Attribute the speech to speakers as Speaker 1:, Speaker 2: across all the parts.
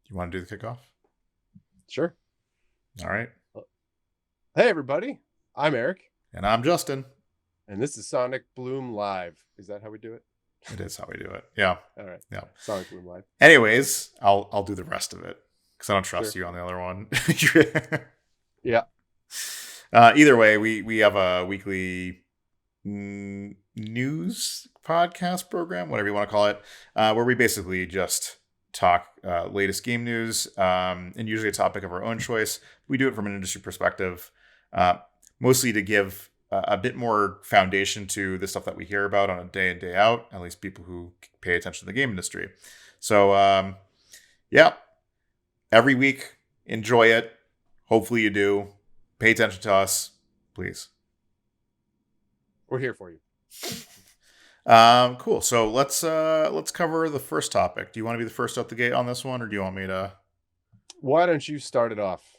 Speaker 1: You want to do the kickoff?
Speaker 2: Sure.
Speaker 1: All right.
Speaker 2: Hey, everybody. I'm Eric,
Speaker 1: And I'm Justin.
Speaker 2: and this is Sonic Bloom Live. Is that how we do it?
Speaker 1: It is how we do it. Yeah.
Speaker 2: All right.
Speaker 1: Yeah.
Speaker 2: Sonic Bloom Live.
Speaker 1: Anyways, I'll do the rest of it because I don't trust
Speaker 2: Sure.
Speaker 1: you on the other one.
Speaker 2: Yeah.
Speaker 1: Either way, we have a weekly news podcast program, whatever you want to call it, where we basically just talk latest game news, and usually a topic of our own choice. We do it from an industry perspective, uh, mostly to give a bit more foundation to the stuff that we hear about on a day in day out, at least people who pay attention to the game industry. So yeah, every week, enjoy it. Hopefully you do. Pay attention to us, please.
Speaker 2: We're here for you.
Speaker 1: Cool. So let's cover the first topic. Do you want to be the first out the gate on this one, or do you want me to?
Speaker 2: Why don't you start it off?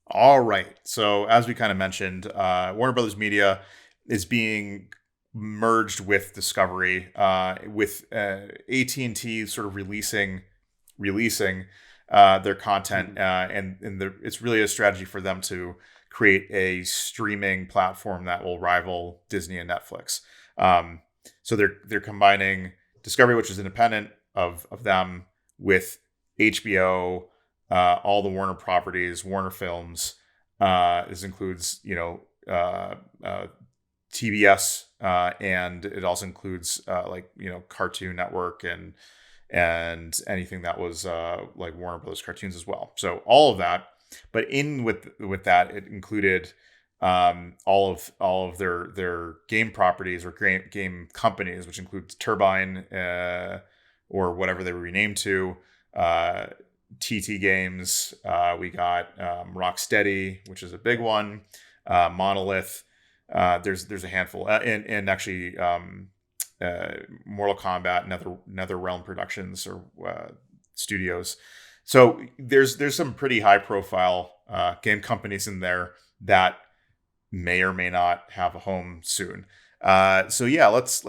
Speaker 1: All right. So as we kind of mentioned, Warner Brothers Media is being merged with Discovery, with AT&T sort of releasing their content, it's really a strategy for them to create a streaming platform that will rival Disney and Netflix. So they're combining Discovery, which is independent of them, with HBO, all the Warner properties, Warner Films. This includes TBS, and it also includes Cartoon Network and anything that was like Warner Brothers cartoons as well. So all of that, but in with that, it included all of their game properties or game companies, which includes Turbine, or whatever they were renamed to, TT Games. We got Rocksteady, which is a big one, Monolith. There's a handful, and actually Mortal Kombat, NetherRealm Productions, or studios. So there's some pretty high profile game companies in there that may or may not have a home soon. So yeah, let's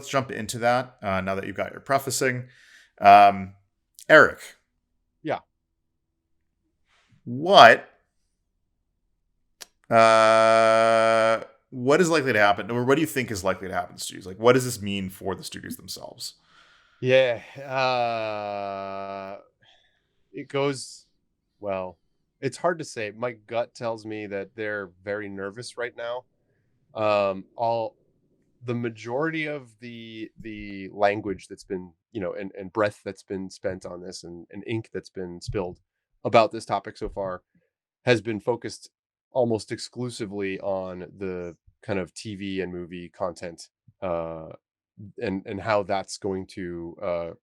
Speaker 1: jump into that now that you've got your prefacing. Eric,
Speaker 2: Yeah.
Speaker 1: what what is likely to happen, or what do you think is likely to happen to studios? Like, what does this mean for the studios themselves?
Speaker 2: Yeah. It goes, well, it's hard to say. My gut tells me that they're very nervous right now. All the majority of the language that's been, and breath that's been spent on this, and ink that's been spilled about this topic so far has been focused almost exclusively on the kind of TV and movie content, uh, and how that's going to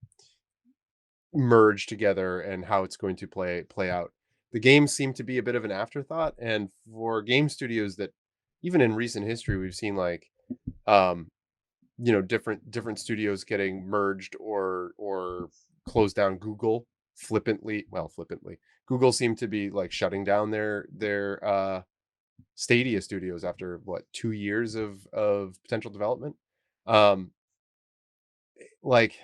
Speaker 2: merge together and how it's going to play out. The games seem to be a bit of an afterthought, and for game studios that even in recent history we've seen, like, um different studios getting merged or closed down. Flippantly, Google seemed to be like shutting down their Stadia studios after what, 2 years of potential development. um like,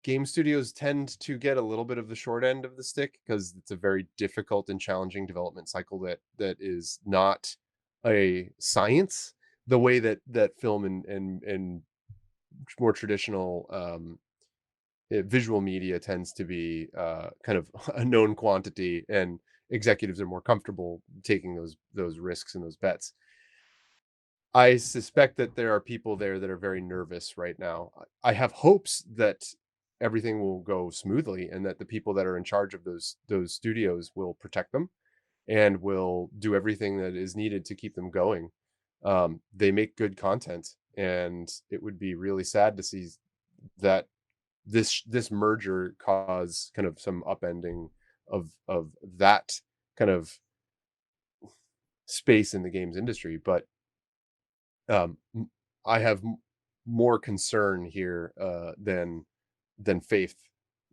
Speaker 2: game studios tend to get a little bit of the short end of the stick because it's a very difficult and challenging development cycle that is not a science the way that film and more traditional visual media tends to be, kind of a known quantity, and executives are more comfortable taking those risks and those bets. I suspect that there are people there that are very nervous right now. I have hopes that everything will go smoothly and that the people that are in charge of those studios will protect them and will do everything that is needed to keep them going. They make good content, and it would be really sad to see that this merger cause kind of some upending of that kind of space in the games industry. But um I have more concern here, than faith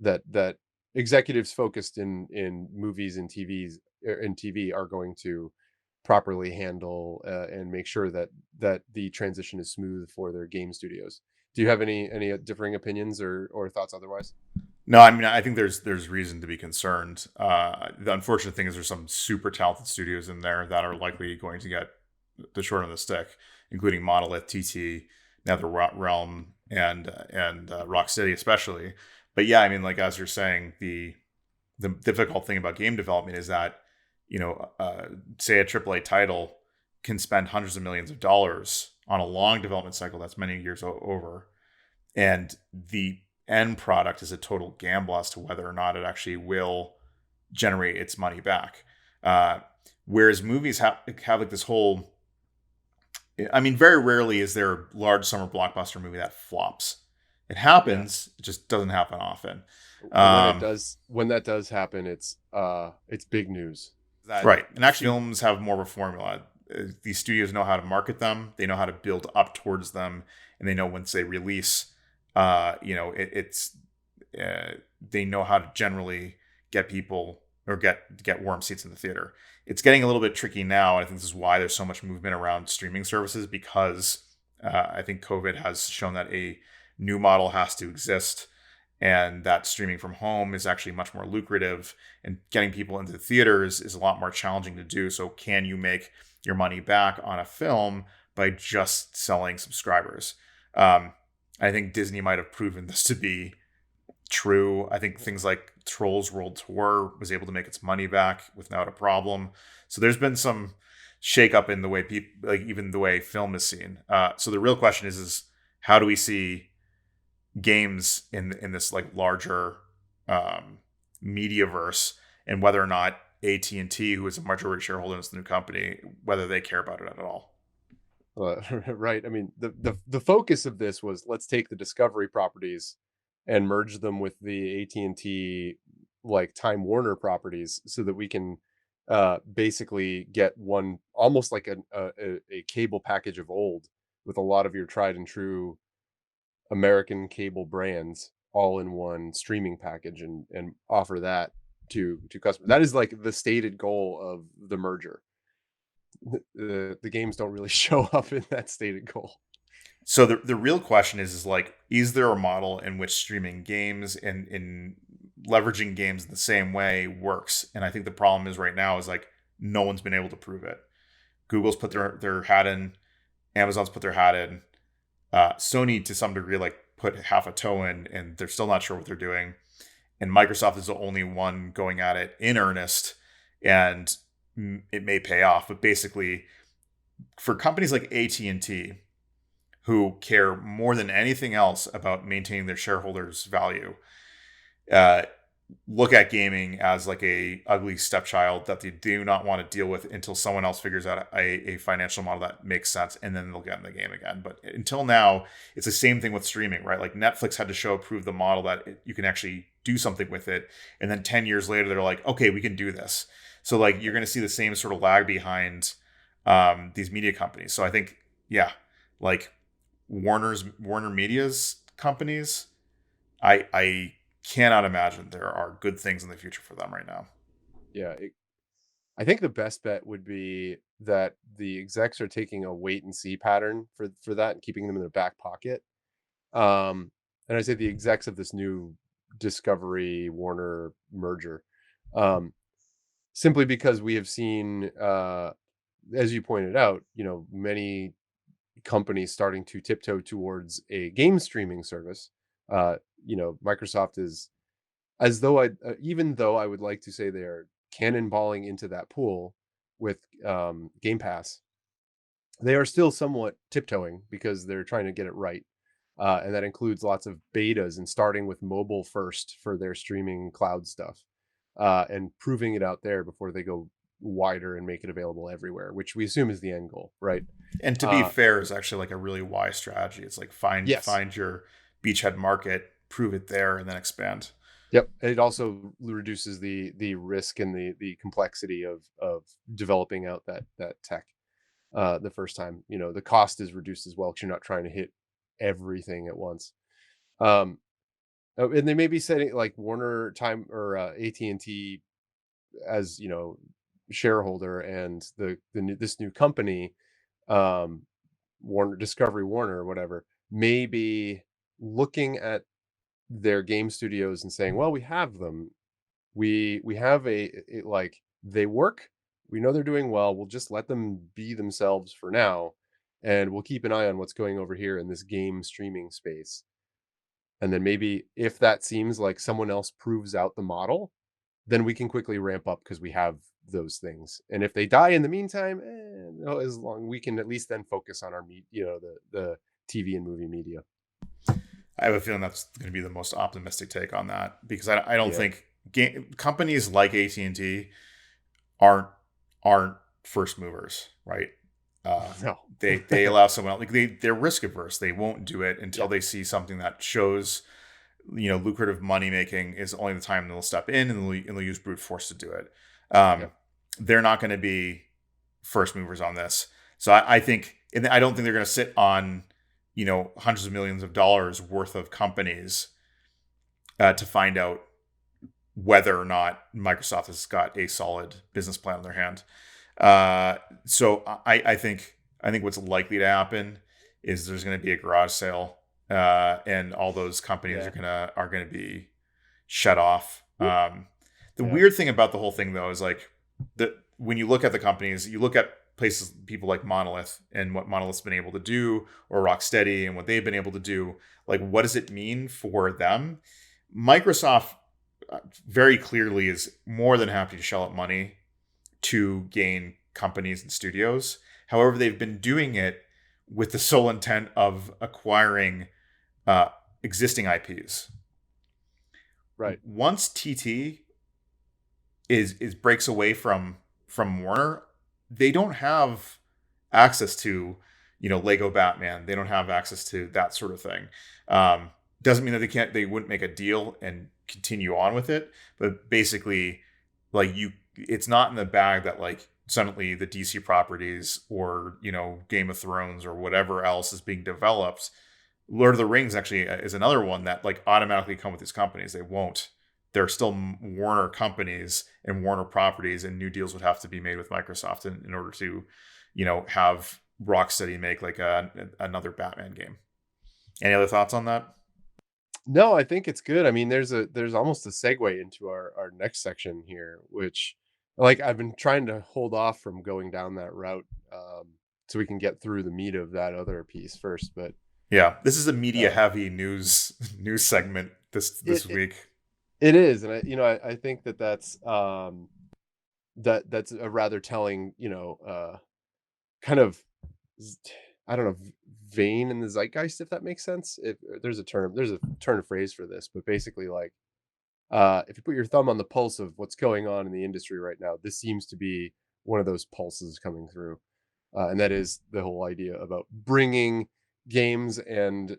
Speaker 2: that executives focused in movies and TV are going to properly handle, and make sure that the transition is smooth for their game studios. Do you have any differing opinions or thoughts otherwise?
Speaker 1: No, I mean, I think there's reason to be concerned. The unfortunate thing is there's some super talented studios in there that are likely going to get the short end of the stick, including Monolith, TT, NetherRealm, and Rocksteady especially. But yeah, I mean, like as you're saying, the difficult thing about game development is that say a AAA title can spend hundreds of millions of dollars on a long development cycle that's many years over, and the end product is a total gamble as to whether or not it actually will generate its money back. Uh, Whereas movies have like this whole, I mean, very rarely is there a large summer blockbuster movie that flops. It
Speaker 2: Yeah.
Speaker 1: happens, it just doesn't happen often. Um,
Speaker 2: When that does happen, it's big news. That
Speaker 1: right. And actually, films have more of a formula. These studios know how to market them, they know how to build up towards them, and they know once they release, it's they know how to generally get people or get warm seats in the theater. It's getting a little bit tricky now. I think this is why there's so much movement around streaming services because I think COVID has shown that a new model has to exist and that streaming from home is actually much more lucrative and getting people into the theaters is a lot more challenging to do. So can you make your money back on a film by just selling subscribers? I think Disney might have proven this to be true. I think things like Trolls World Tour was able to make its money back without a problem. So there's been some shakeup in the way people, like even the way film is seen. So the real question is how do we see games in this like larger media verse, and whether or not AT&T, who is a majority shareholder in this new company, whether they care about it at all.
Speaker 2: Right. I mean, the focus of this was let's take the Discovery properties and merge them with the AT&T like Time Warner properties so that we can basically get one almost like a cable package of old with a lot of your tried and true American cable brands all in one streaming package and offer that to customers. That is like the stated goal of the merger. The games don't really show up in that stated goal.
Speaker 1: So the real question is like, is there a model in which streaming games and in leveraging games in the same way works? And I think the problem is right now is like no one's been able to prove it. Google's put their hat in, Amazon's put their hat in, Sony to some degree like put half a toe in, and they're still not sure what they're doing. And Microsoft is the only one going at it in earnest, and it may pay off. But basically, for companies like AT&T, who care more than anything else about maintaining their shareholders' value, uh, look at gaming as like a ugly stepchild that they do not want to deal with until someone else figures out a financial model that makes sense, and then they'll get in the game again. But until now, it's the same thing with streaming, right? Like Netflix had to prove the model that you can actually do something with it, and then 10 years later they're like, okay, we can do this. So like you're going to see the same sort of lag behind these media companies. So I think, yeah, like Warner Media's companies, I cannot imagine there are good things in the future for them right now.
Speaker 2: Yeah, I think the best bet would be that the execs are taking a wait and see pattern for that and keeping them in their back pocket. And I say the execs of this new Discovery Warner merger, um, simply because we have seen, as you pointed out, many companies starting to tiptoe towards a game streaming service. Microsoft is as though even though I would like to say they're cannonballing into that pool with Game Pass, they are still somewhat tiptoeing because they're trying to get it right. And that includes lots of betas and starting with mobile first for their streaming cloud stuff, and proving it out there before they go wider and make it available everywhere, which we assume is the end goal, right?
Speaker 1: And to be
Speaker 2: Uh,
Speaker 1: fair, is actually like a really wise strategy. It's like
Speaker 2: yes,
Speaker 1: find your beachhead market, prove it there, and then expand.
Speaker 2: yep. It also reduces the risk and the complexity of developing out that tech the first time. The cost is reduced as well because you're not trying to hit everything at once. Um, and they may be setting like Warner Time or AT&T as shareholder and this new company, um, Warner Discovery Warner or whatever, may be looking at their game studios and saying, well, we have them, we have like they work, we know they're doing well, we'll just let them be themselves for now, and we'll keep an eye on what's going over here in this game streaming space. And then maybe if that seems like someone else proves out the model, then we can quickly ramp up because we have those things. And if they die in the meantime, no, as long we can at least then focus on our the TV and movie media.
Speaker 1: I have a feeling that's going to be the most optimistic take on that, because I don't
Speaker 2: Yeah.
Speaker 1: think companies like AT&T aren't aren't first movers, right? Uh,
Speaker 2: No.
Speaker 1: they allow someone else, like they're risk averse. They won't do it until
Speaker 2: Yeah.
Speaker 1: they see something that shows, lucrative money making is only the time they'll step in, and they'll use brute force to do it.
Speaker 2: Yeah.
Speaker 1: Um, they're not going to be first movers on this. So I think, and I don't think they're going to sit on, hundreds of millions of dollars worth of companies to find out whether or not Microsoft has got a solid business plan on their hand. So I think what's likely to happen is there's going to be a garage sale, and all those companies
Speaker 2: Yeah.
Speaker 1: are gonna be shut off. The
Speaker 2: Yeah.
Speaker 1: weird thing about the whole thing, though, is like when you look at the companies, you look at places, people like Monolith and what Monolith's been able to do, or Rocksteady and what they've been able to do. Like, what does it mean for them? Microsoft very clearly is more than happy to shell out money to gain companies and studios. However, they've been doing it with the sole intent of acquiring uh, existing IPs.
Speaker 2: Right.
Speaker 1: Once TT is breaks away from Warner, they don't have access to, Lego Batman. They don't have access to that sort of thing. Doesn't mean that they wouldn't make a deal and continue on with it, but basically, like, it's not in the bag that, like, suddenly the DC properties, or Game of Thrones or whatever else is being developed. Lord of the Rings actually is another one that, like, automatically come with these companies. They won't. They're still Warner companies and Warner properties, and new deals would have to be made with Microsoft in order to, have Rocksteady make like another Batman game. Any other thoughts on that?
Speaker 2: No, I think it's good. I mean, there's almost a segue into our next section here, which, like, I've been trying to hold off from going down that route, so we can get through the meat of that other piece first. But
Speaker 1: Yeah, this is a media
Speaker 2: uh,
Speaker 1: heavy news segment this
Speaker 2: it, it
Speaker 1: week.
Speaker 2: it is, and I think that's a rather telling, kind of, I don't know, vein in the zeitgeist, if that makes sense. If there's a turn of phrase for this, but basically, like, if you put your thumb on the pulse of what's going on in the industry right now, this seems to be one of those pulses coming through, and that is the whole idea about bringing games and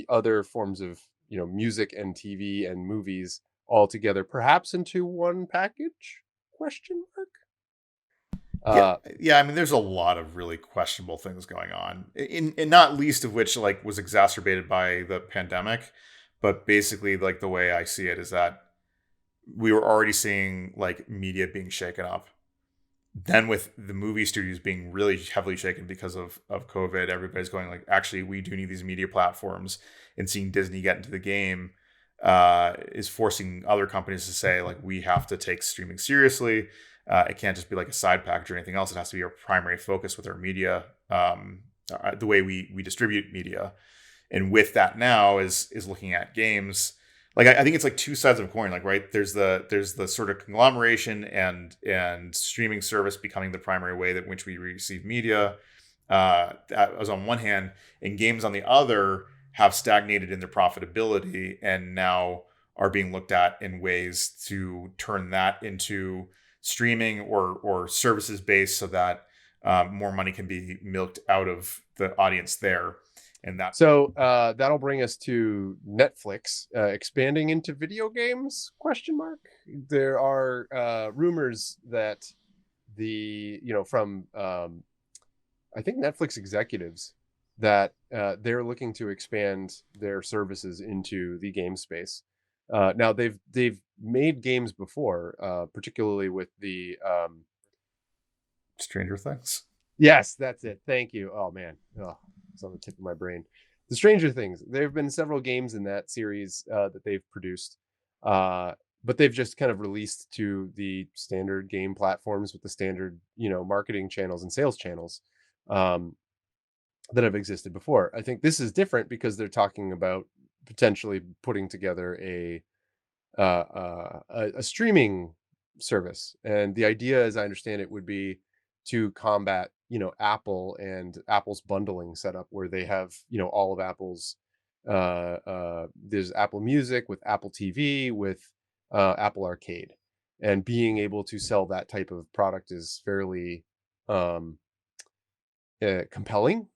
Speaker 2: other forms of, music and TV and movies all together, perhaps into one package? Question mark.
Speaker 1: Yeah,
Speaker 2: Uh,
Speaker 1: yeah. I mean, there's a lot of really questionable things going on, in not least of which, like, was exacerbated by the pandemic. But basically, like, the way I see it is that we were already seeing, like, media being shaken up. Then with the movie studios being really heavily shaken because of COVID, everybody's going, like, actually, we do need these media platforms. And seeing Disney get into the game is forcing other companies to say, like, we have to take streaming seriously. It can't just be like a side package or anything else. It has to be our primary focus with our media, the way we distribute media. And with that now is looking at games. Like, I think it's like two sides of a coin. Like, right, there's the sort of conglomeration and streaming service becoming the primary way that which we receive media. That was on one hand, and games on the other have stagnated in their profitability, and now are being looked at in ways to turn that into streaming or services based, so that more money can be milked out of the audience there. And that,
Speaker 2: so that'll bring us to Netflix expanding into video games? Question mark. There are rumors that from I think Netflix executives that they're looking to expand their services into the game space. Now they've made games before, particularly with the
Speaker 1: Stranger Things.
Speaker 2: yes, that's it. Thank you. Oh man, oh, it's on the tip of my brain. the Stranger Things. There have been several games in that series that they've produced, but they've just kind of released to the standard game platforms with the standard, marketing channels and sales channels um, that have existed before. I think this is different because they're talking about potentially putting together a streaming service, and the idea, as I understand it, would be to combat, Apple and Apple's bundling setup, where they have, all of Apple's. There's Apple Music with Apple TV with Apple Arcade, and being able to sell that type of product is fairly um, compelling,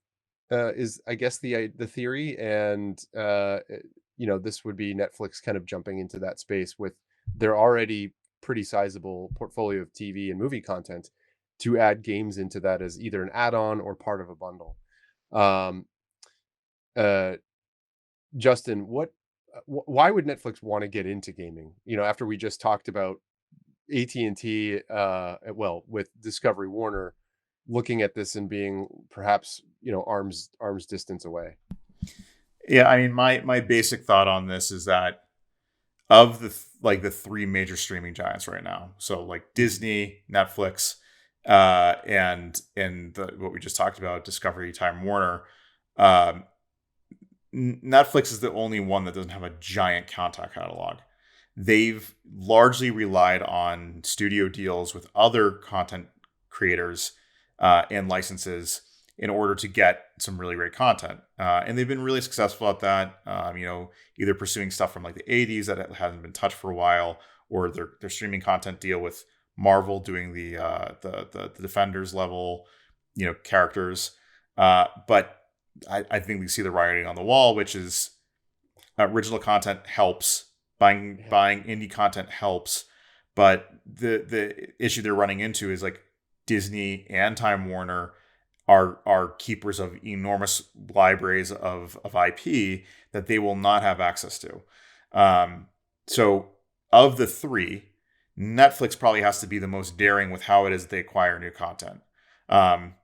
Speaker 2: is I guess the theory, and this would be Netflix kind of jumping into that space with their already pretty sizable portfolio of TV and movie content to add games into that as either an add-on or part of a bundle. Um, uh, Justin, why would Netflix want to get into gaming? After we just talked about AT&T, with Discovery Warner looking at this and being perhaps, arms distance away.
Speaker 1: Yeah, I mean, my basic thought on this is that of the three major streaming giants right now, so like Disney, Netflix, and what we just talked about, Discovery, Time Warner. um, Netflix is the only one that doesn't have a giant content catalog. They've largely relied on studio deals with other content creators and licenses in order to get some really great content. And they've been really successful at that. Either pursuing stuff from like the 80s that hasn't been touched for a while, or their streaming content deal with Marvel doing the Defenders level, characters. But I think we see the writing on the wall, which is original content helps.
Speaker 2: Yeah.
Speaker 1: Buying indie content helps, but the issue they're running into is like Disney and Time Warner are keepers of enormous libraries of IP that they will not have access to. So of the three, Netflix probably has to be the most daring with how it is they acquire new content. Um,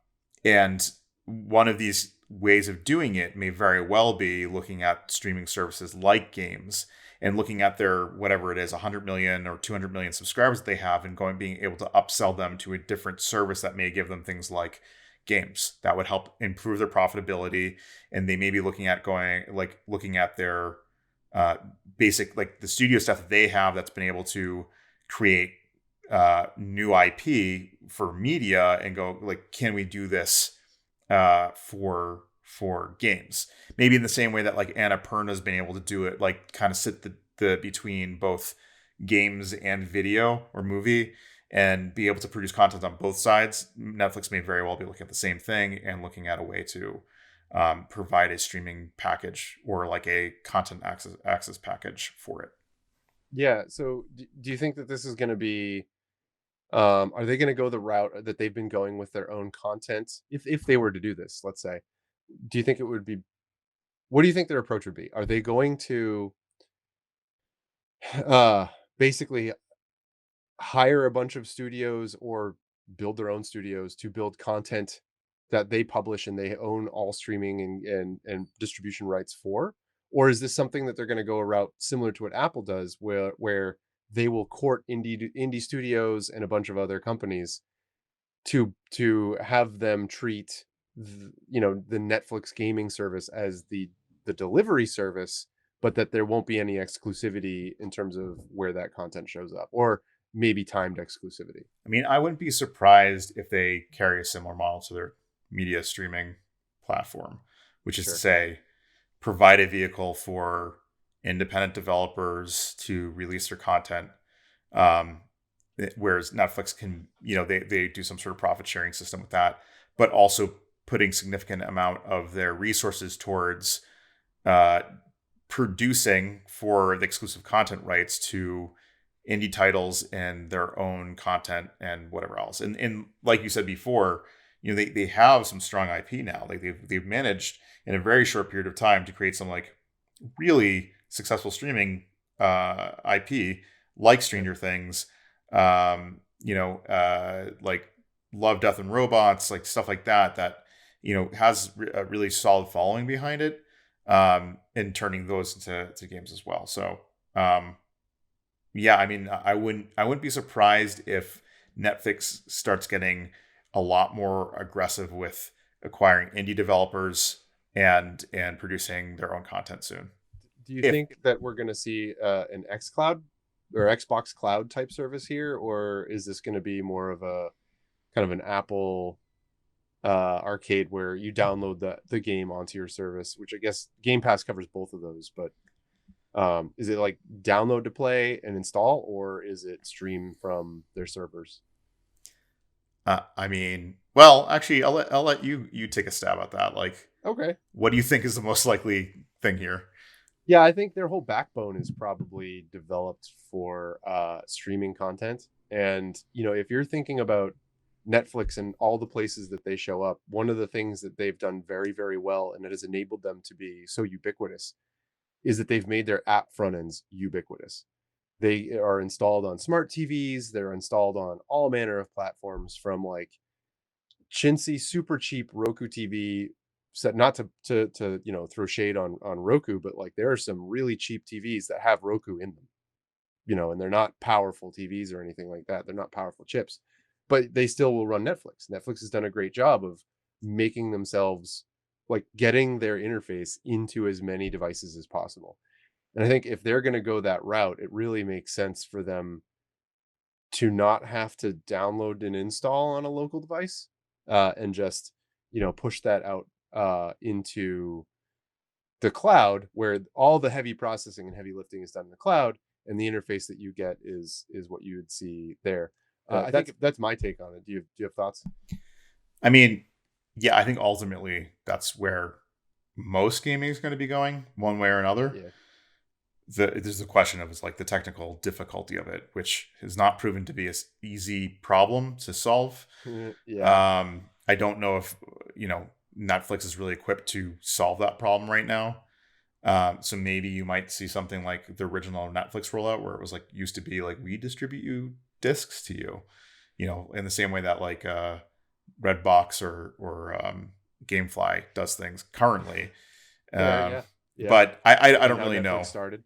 Speaker 1: and one of these ways of doing it may very well be looking at streaming services like games and looking at their whatever it is 100 million or 200 million subscribers that they have, and being able to upsell them to a different service that may give them things like games that would help improve their profitability. And they may be looking at their uh, basic, like the studio stuff that they have that's been able to create new IP for media, and go like, can we do this for games? Maybe in the same way that like Annapurna's been able to do it, like kind of sit the between both games and video or movie, and be able to produce content on both sides. Netflix may very well be looking at the same thing and looking at a way to provide a streaming package or like a content access package for it.
Speaker 2: Yeah. So do you think that this is going to be, are they going to go the route that they've been going with their own content? If they were to do this, let's say, do you think it would be, what do you think their approach would be? Are they going to uh, basically hire a bunch of studios or build their own studios to build content that they publish and they own all streaming and distribution rights for? Or is this something that they're going to go a route similar to what Apple does, where they will court indie studios and a bunch of other companies to have them treat the Netflix gaming service as the delivery service, but that there won't be any exclusivity in terms of where that content shows up, or maybe timed exclusivity?
Speaker 1: I mean, I wouldn't be surprised if they carry a similar model to their media streaming platform, which is to
Speaker 2: Sure.
Speaker 1: say, provide a vehicle for independent developers to release their content. Um, Whereas Netflix can, they do some sort of profit sharing system with that, but also putting significant amount of their resources towards uh, producing for the exclusive content rights to indie titles and their own content and whatever else. And like you said before, they have some strong IP now. Like they've managed in a very short period of time to create some like really successful streaming IP, like
Speaker 2: Yeah.
Speaker 1: Stranger Things, like Love, Death, and Robots, like stuff like that, that has a really solid following behind it. and turning those into games as well. So um, yeah, I mean, I wouldn't be surprised if Netflix starts getting a lot more aggressive with acquiring indie developers and producing their own content soon.
Speaker 2: Do you
Speaker 1: If
Speaker 2: think that we're going to see an X Cloud or Xbox Cloud type service here, or is this going to be more of a kind of an Apple arcade where you download the game onto your service, which I guess Game Pass covers both of those, but is it like download to play and install, or is it stream from their servers?
Speaker 1: I mean, well, actually, I'll let you take a stab at that. Like,
Speaker 2: Okay.
Speaker 1: what do you think is the most likely thing here?
Speaker 2: Yeah, I think their whole backbone is probably developed for streaming content. And, if you're thinking about Netflix and all the places that they show up, one of the things that they've done very, very well and it has enabled them to be so ubiquitous is that they've made their app front ends ubiquitous. They are installed on smart TVs, they're installed on all manner of platforms from like chintzy, super cheap Roku TV set, not to throw shade on Roku, but like there are some really cheap TVs that have Roku in them, and they're not powerful TVs or anything like that. They're not powerful chips, but they still will run Netflix. Netflix has done a great job of making themselves like getting their interface into as many devices as possible. And I think if they're going to go that route, it really makes sense for them to not have to download and install on a local device, and just push that out into the cloud where all the heavy processing and heavy lifting is done in the cloud, and the interface that you get is what you would see there.
Speaker 1: I think,
Speaker 2: That's my take on it. Do you have thoughts?
Speaker 1: I mean, yeah, I think ultimately that's where most gaming is going to be going, one way or another.
Speaker 2: Yeah.
Speaker 1: There's the question of, is like the technical difficulty of it, which has not proven to be an easy problem to solve.
Speaker 2: Yeah.
Speaker 1: I don't know if Netflix is really equipped to solve that problem right now. So maybe you might see something like the original Netflix rollout, where it was like used to be like, we distribute you discs to you, in the same way that like Redbox or GameFly does things currently.
Speaker 2: Fair.
Speaker 1: Um,
Speaker 2: Yeah. Yeah.
Speaker 1: but I
Speaker 2: And
Speaker 1: don't
Speaker 2: how
Speaker 1: really
Speaker 2: Netflix
Speaker 1: know.
Speaker 2: started.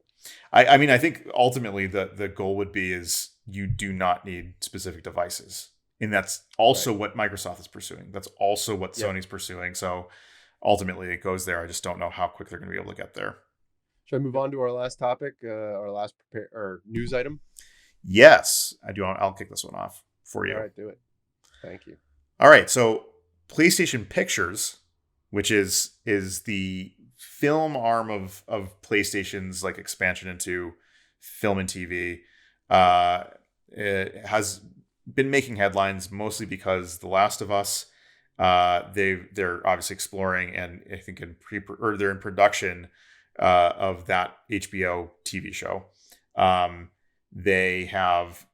Speaker 1: I mean, I think ultimately the goal would be is you do not need specific devices. And that's
Speaker 2: Right.
Speaker 1: also what Microsoft is pursuing. That's also what
Speaker 2: Yep.
Speaker 1: Sony's pursuing. So ultimately it goes there. I just don't know how quick they're going to be able to get there.
Speaker 2: Should I move on to our last topic, our last or news item?
Speaker 1: Yes, I do. I'll kick this one off for
Speaker 2: All
Speaker 1: you.
Speaker 2: right, do it. Thank you.
Speaker 1: All right. So PlayStation Pictures, which is the film arm of PlayStation's like expansion into film and TV, it has been making headlines mostly because The Last of Us. They're obviously exploring, and I think they're in production of that HBO TV show. They have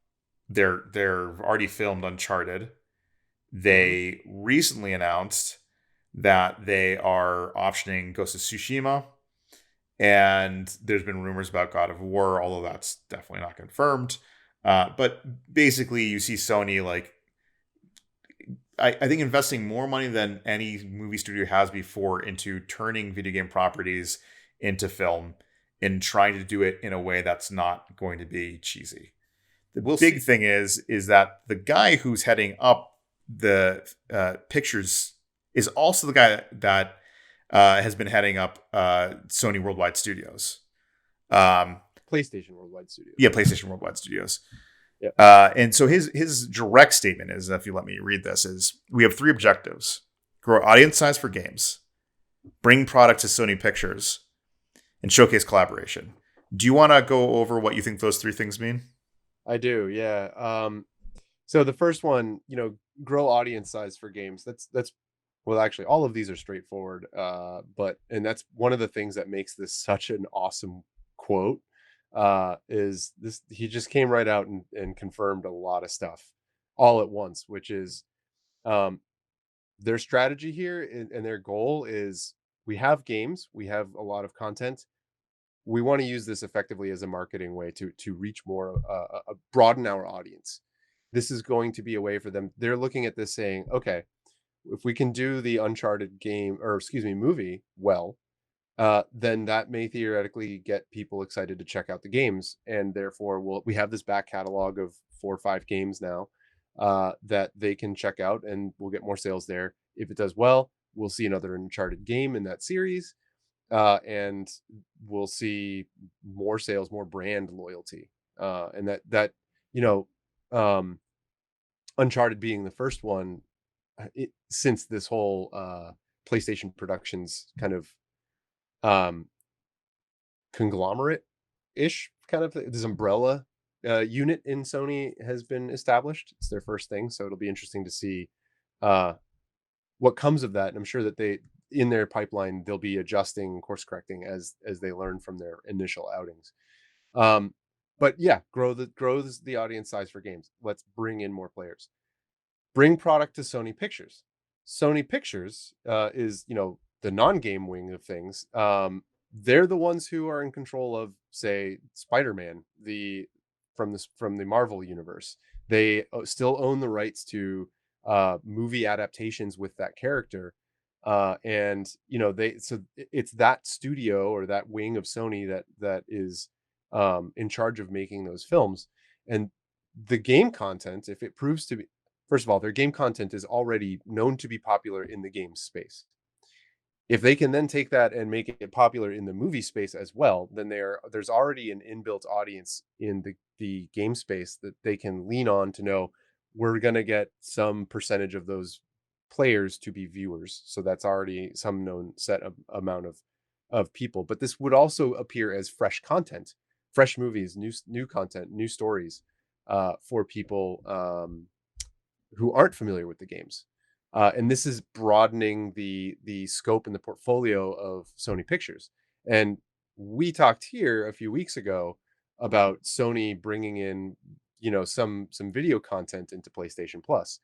Speaker 1: they're already filmed Uncharted.
Speaker 2: Hmm.
Speaker 1: They recently announced that they are optioning Ghost of Tsushima, and there's been rumors about God of War, although that's definitely not confirmed. But basically, you see Sony like I think investing more money than any movie studio has before into turning video game properties into film and trying to do it in a way that's not going to be cheesy. The
Speaker 2: We'll
Speaker 1: big
Speaker 2: see.
Speaker 1: thing is that the guy who's heading up the pictures is also the guy that has been heading up Sony Worldwide Studios. Um,
Speaker 2: PlayStation Worldwide Studios.
Speaker 1: yeah, PlayStation Worldwide Studios.
Speaker 2: Yeah.
Speaker 1: And so his direct statement is, if you let me read this, is we have three objectives: grow audience size for games, bring product to Sony Pictures, and showcase collaboration. Do you want to go over what you think those three things mean?
Speaker 2: I do. Yeah. So the first one, grow audience size for games. That's well, actually, all of these are straightforward. And that's one of the things that makes this such an awesome quote. Is this he just came right out and confirmed a lot of stuff all at once, which is um their strategy here and their goal is we have games, we have a lot of content. We want to use this effectively as a marketing way to reach more, broaden our audience. This is going to be a way for them. They're looking at this saying, okay, if we can do the Uncharted game or excuse me movie well, then that may theoretically get people excited to check out the games, and therefore we have this back catalog of 4 or 5 games now that they can check out, and we'll get more sales there. If it does well, we'll see another Uncharted game in that series, and we'll see more sales, more brand loyalty, and that you know, um, Uncharted being the first one, since this whole PlayStation Productions kind of um, conglomerate ish kind of this umbrella unit in Sony has been established. It's their first thing, so it'll be interesting to see uh, what comes of that. And I'm sure that they in their pipeline they'll be adjusting, course correcting as they learn from their initial outings. Um, but yeah, grows the audience size for games. Let's bring in more players. Bring product to Sony Pictures. Sony Pictures is, the non-game wing of things. They're the ones who are in control of, say, Spider-Man, from the Marvel universe. They still own the rights to movie adaptations with that character, and it's that studio or that wing of Sony that is in charge of making those films. And the game content, if it proves to be, first of all, their game content is already known to be popular in the game space. If they can then take that and make it popular in the movie space as well, then there's already an inbuilt audience in the game space that they can lean on to know we're going to get some percentage of those players to be viewers. So that's already some known set of amount of people. But this would also appear as fresh content, fresh movies, new content, new stories for people who aren't familiar with the games. And this is broadening the scope and the portfolio of Sony Pictures. And we talked here a few weeks ago about Sony bringing in, some video content into PlayStation Plus.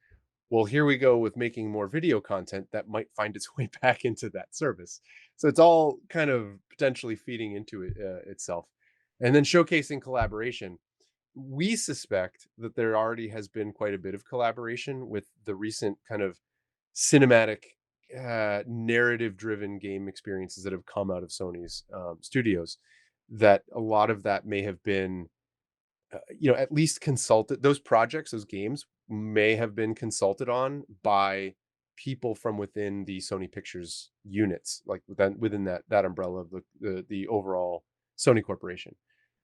Speaker 2: Well, here we go with making more video content that might find its way back into that service. So it's all kind of potentially feeding into it itself, and then showcasing collaboration. We suspect that there already has been quite a bit of collaboration with the recent kind of cinematic, narrative driven game experiences that have come out of Sony's studios. That a lot of that may have been, at least consulted. Those projects, those games may have been consulted on by people from within the Sony Pictures units, like within that umbrella of the overall Sony corporation.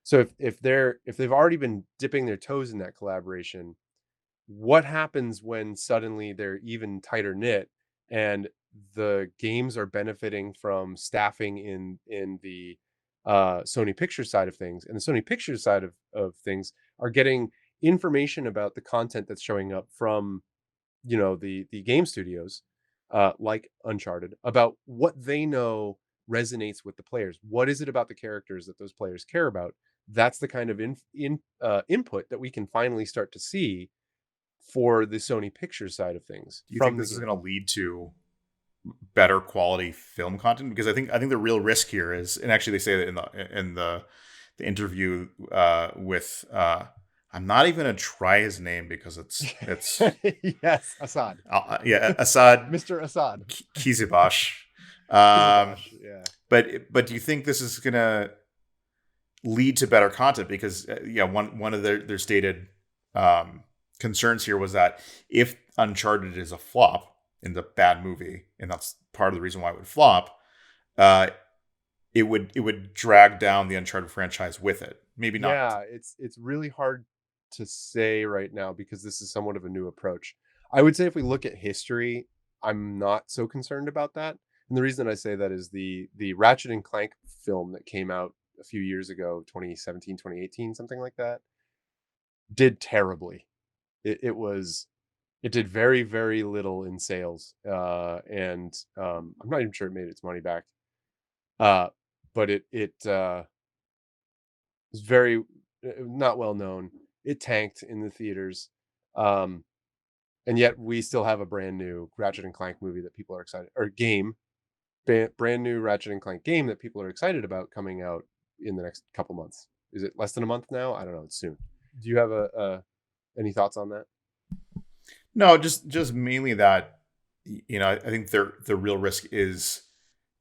Speaker 2: So if they've already been dipping their toes in that collaboration, what happens when suddenly they're even tighter knit and the games are benefiting from staffing in the Sony Pictures side of things, and the Sony Pictures side of things are getting information about the content that's showing up from the game studios, like Uncharted, about what they know resonates with the players. What is it about the characters that those players care about? That's the kind of input that we can finally start to see for the Sony Pictures side of things
Speaker 1: Do you think
Speaker 2: from the
Speaker 1: this is
Speaker 2: game.
Speaker 1: going to lead to better quality film content? Because I think the real risk here is, and actually they say that in the interview with I'm not even gonna try his name because it's
Speaker 2: Yes, Assad.
Speaker 1: yeah, Assad
Speaker 2: Mr. Assad.
Speaker 1: Kizibash. Um,
Speaker 2: Kizibosh, yeah.
Speaker 1: but do you think this is gonna lead to better content? Because yeah, one of their stated um, concerns here was that if Uncharted is a flop in the bad movie, and that's part of the reason why it would flop, uh, it would drag down the Uncharted franchise with it. Maybe not.
Speaker 2: Yeah, it's really hard to say right now because this is somewhat of a new approach. I would say if we look at history, I'm not so concerned about that. And the reason I say that is the Ratchet and Clank film that came out a few years ago, 2017, 2018, something like that, did terribly. It did very, very little in sales. And I'm not even sure it made its money back. Uh, but it was very not well known. It tanked in the theaters. Um, and yet we still have a brand new Ratchet and Clank movie that people are excited, or game, brand new Ratchet and Clank game that people are excited about coming out in the next couple months. Is it less than a month now? I don't know. It's soon. Do you have any thoughts on that?
Speaker 1: No, just mainly that I think the real risk is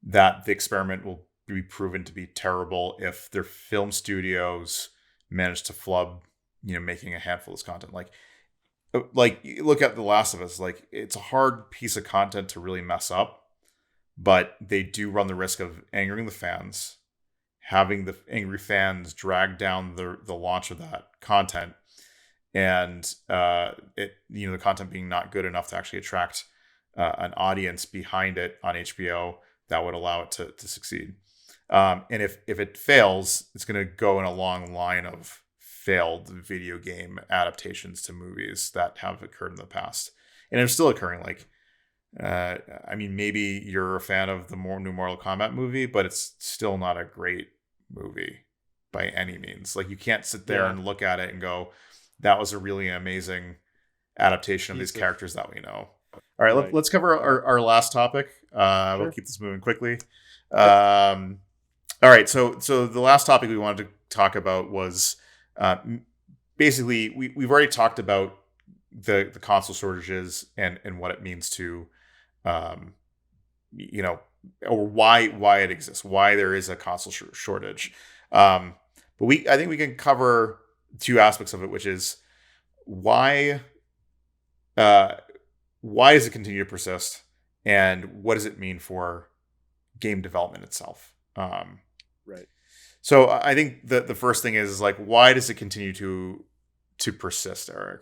Speaker 1: that the experiment will to be proven to be terrible if their film studios manage to flub, making a handful of this content. Like you look at The Last of Us, like it's a hard piece of content to really mess up, but they do run the risk of angering the fans, having the angry fans drag down the launch of that content, and the content being not good enough to actually attract an audience behind it on HBO that would allow it to succeed. And if it fails, it's going to go in a long line of failed video game adaptations to movies that have occurred in the past, and are still occurring. Like, I mean, maybe you're a fan of the new Mortal Kombat movie, but it's still not a great movie by any means. Like, you can't sit there
Speaker 2: Yeah.
Speaker 1: and look at it and go, "That was a really amazing adaptation of these
Speaker 2: Piece of
Speaker 1: characters that we know." All right,
Speaker 2: right.
Speaker 1: let's cover our last topic. We'll
Speaker 2: Sure.
Speaker 1: keep this moving quickly.
Speaker 2: Yep.
Speaker 1: Um, all right, so the last topic we wanted to talk about was uh, basically we've already talked about the console shortages and what it means to um, you know or why it exists, why there is a console shortage. But I think we can cover two aspects of it, which is why uh, why does it continue to persist, and what does it mean for game development itself.
Speaker 2: Right.
Speaker 1: So I think the first thing is like, why does it continue to persist, Eric?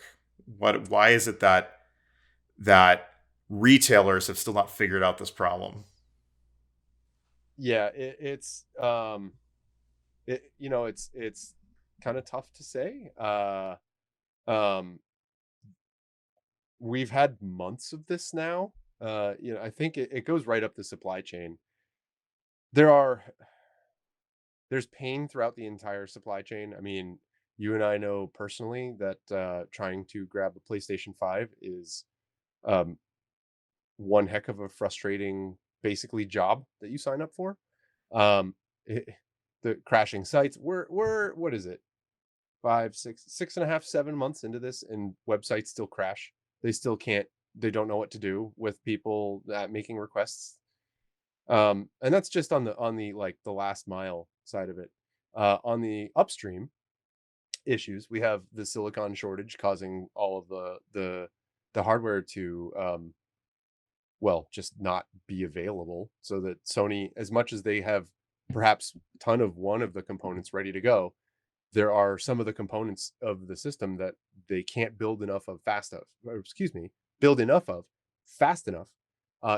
Speaker 1: Why is it that retailers have still not figured out this problem?
Speaker 2: Yeah, it's kind of tough to say. Um we've had months of this now. I think it goes right up the supply chain. There are there's pain throughout the entire supply chain. I mean, you and I know personally that trying to grab a PlayStation 5 is um one heck of a frustrating basically job that you sign up for. Um it, the crashing sites, we're what is it? 5, 6.5, 7 months into this, and websites still crash. They still can't. They don't know what to do with people making requests. And that's just on the like the last mile side of it. On the upstream issues, we have the silicon shortage causing all of the hardware to well, just not be available. So that Sony, as much as they have perhaps a ton of one of the components ready to go, there are some of the components of the system that they can't build enough of fast enough, or excuse me, build enough of fast enough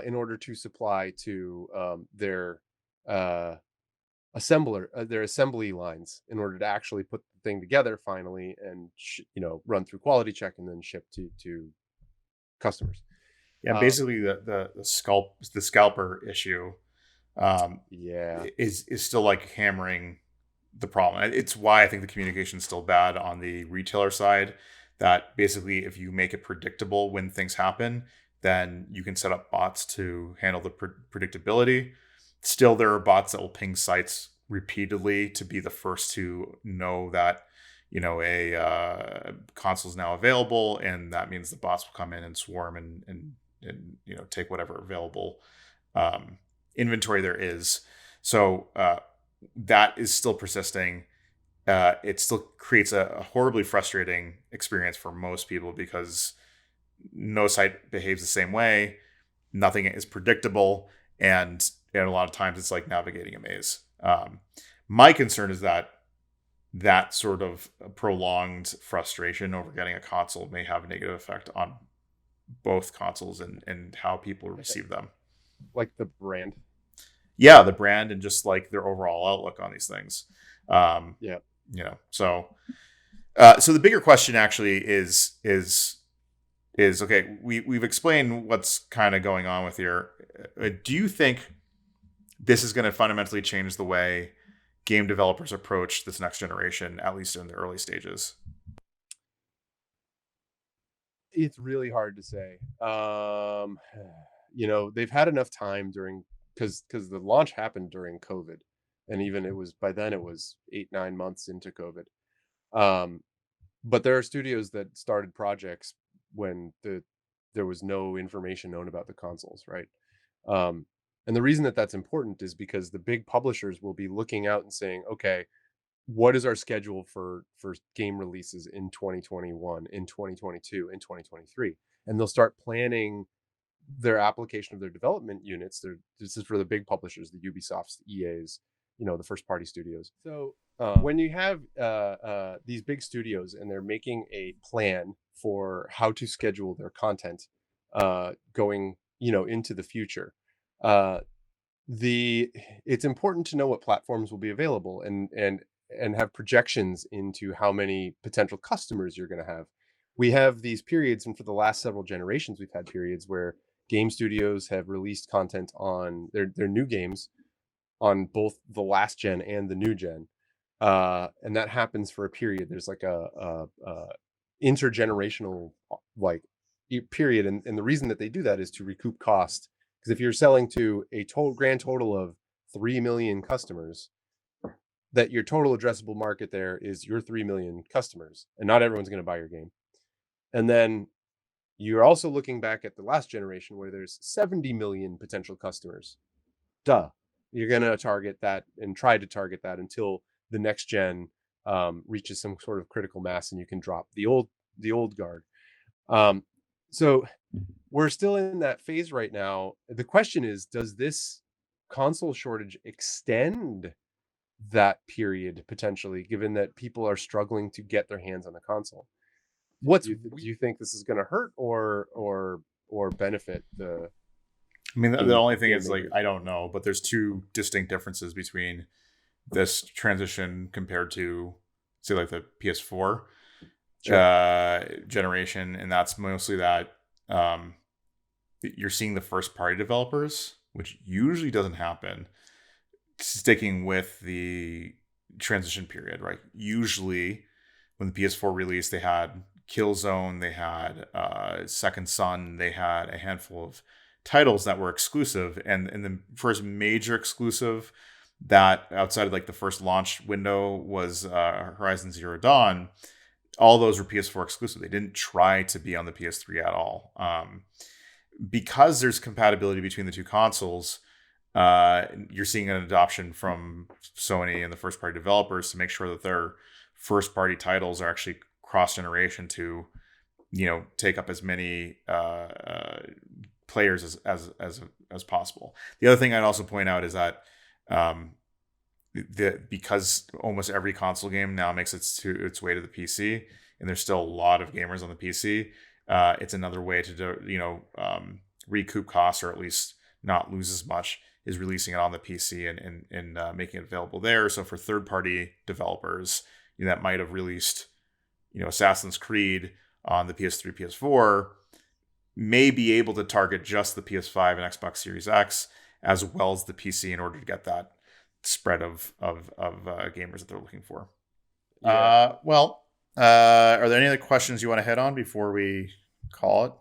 Speaker 2: in order to supply to their uh, their assembly lines in order to actually put the thing together finally and run through quality check and then ship to customers.
Speaker 1: Yeah,
Speaker 2: Uh,
Speaker 1: basically the scalper issue um,
Speaker 2: yeah,
Speaker 1: is still like hammering the problem. It's why I think the communication is still bad on the retailer side. That basically, if you make it predictable when things happen, then you can set up bots to handle the predictability. Still, there are bots that will ping sites repeatedly to be the first to know that a console is now available, and that means the bots will come in and swarm and take whatever available um, inventory there is. So that is still persisting. It still creates a horribly frustrating experience for most people because no site behaves the same way. Nothing is predictable, and a lot of times it's like navigating a maze. My concern is that sort of prolonged frustration over getting a console may have a negative effect on both consoles and how people receive them.
Speaker 2: like the brand.
Speaker 1: Yeah, the brand and just like their overall outlook on these things. Um,
Speaker 2: Yeah.
Speaker 1: so the bigger question actually is okay. We've explained what's kind of going on with here. Do you think this is going to fundamentally change the way game developers approach this next generation, at least in the early stages?
Speaker 2: It's really hard to say. They've had enough time during because the launch happened during COVID, and even it was by then it was 8, 9 months into COVID. Um, but there are studios that started projects when there was no information known about the consoles, right? Um, And the reason that that's important is because the big publishers will be looking out and saying, okay, what is our schedule for game releases in 2021, in 2022, in 2023? And they'll start planning their application of their development units. This is for the big publishers, the Ubisofts, the EAs, the first party studios. So when you have these big studios and they're making a plan for how to schedule their content going, into the future, uh, the it's important to know what platforms will be available and have projections into how many potential customers you're going to have. We have these periods, and for the last several generations we've had periods where game studios have released content on their new games on both the last gen and the new gen, and that happens for a period. There's like a intergenerational like period, and the reason that they do that is to recoup cost, because if you're selling to a total grand total of 3 million customers, that your total addressable market there is your 3 million customers, and not everyone's going to buy your game. And then you're also looking back at the last generation where there's 70 million potential customers. Duh. You're going to target that and try to target that until the next gen reaches some sort of critical mass and you can drop the old guard. So we're still in that phase right now. The question is, does this console shortage extend that period potentially, given that people are struggling to get their hands on the console? Do you think this is going to hurt or benefit the
Speaker 1: I mean, the
Speaker 2: game
Speaker 1: only thing
Speaker 2: game
Speaker 1: is, like,
Speaker 2: makers?
Speaker 1: I don't know, but there's two distinct differences between this transition compared to, say, like the PS4
Speaker 2: Sure.
Speaker 1: generation, and that's mostly that you're seeing the first party developers, which usually doesn't happen, sticking with the transition period, right? Usually, when the PS4 released, they had Killzone, they had Second Son, they had a handful of titles that were exclusive, and the first major exclusive that outside of like the first launch window was Horizon Zero Dawn. All those were PS4 exclusive. They didn't try to be on the PS3 at all. Because there's compatibility between the two consoles, you're seeing an adoption from Sony and the first party developers to make sure that their first party titles are actually cross generation to, take up as many players as possible. The other thing I'd also point out is that because almost every console game now makes its way to the PC, and there's still a lot of gamers on the PC. It's another way to recoup costs, or at least not lose as much, is releasing it on the PC and making it available there. So for third party developers, that might have released Assassin's Creed on the PS3, PS4, may be able to target just the PS5 and Xbox Series X as well as the PC in order to get that spread of gamers that they're looking for.
Speaker 2: Yeah.
Speaker 1: Are there any other questions you want to hit on before we call it?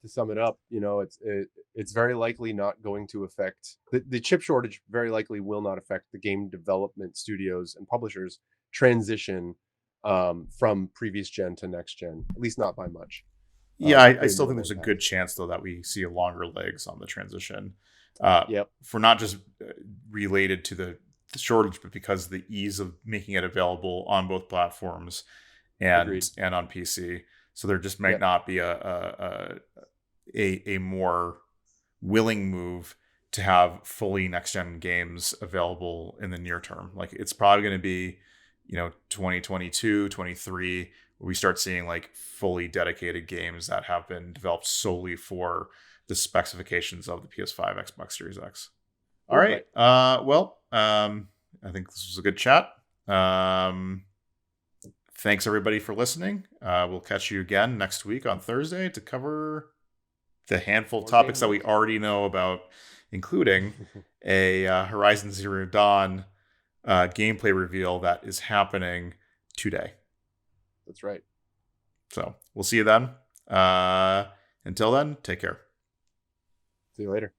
Speaker 2: To sum it up, it's very likely not going to affect the chip shortage. Very likely will not affect the game development studios and publishers transition from previous gen to next gen, at least not by much.
Speaker 1: Yeah, I
Speaker 2: Very
Speaker 1: still think
Speaker 2: minimal
Speaker 1: there's a
Speaker 2: impact.
Speaker 1: good chance though that we see longer legs on the transition,
Speaker 2: Yep.
Speaker 1: for not just related to the shortage, but because the ease of making it available on both platforms
Speaker 2: Agreed.
Speaker 1: and on PC. So there just might
Speaker 2: Yep.
Speaker 1: not be a more willing move to have fully next gen games available in the near term. Like, it's probably going to be 2022, 23, where we start seeing like fully dedicated games that have been developed solely for the specifications of the PS5, Xbox Series X. All
Speaker 2: Cool.
Speaker 1: right. I think this was a good chat. Thanks everybody for listening. We'll catch you again next week on Thursday to cover the handful of
Speaker 2: More
Speaker 1: topics
Speaker 2: game
Speaker 1: that we
Speaker 2: news.
Speaker 1: already know about, including a Horizon Zero Dawn gameplay reveal that is happening today.
Speaker 2: That's right.
Speaker 1: So we'll see you then. Until then, take care.
Speaker 2: See you later.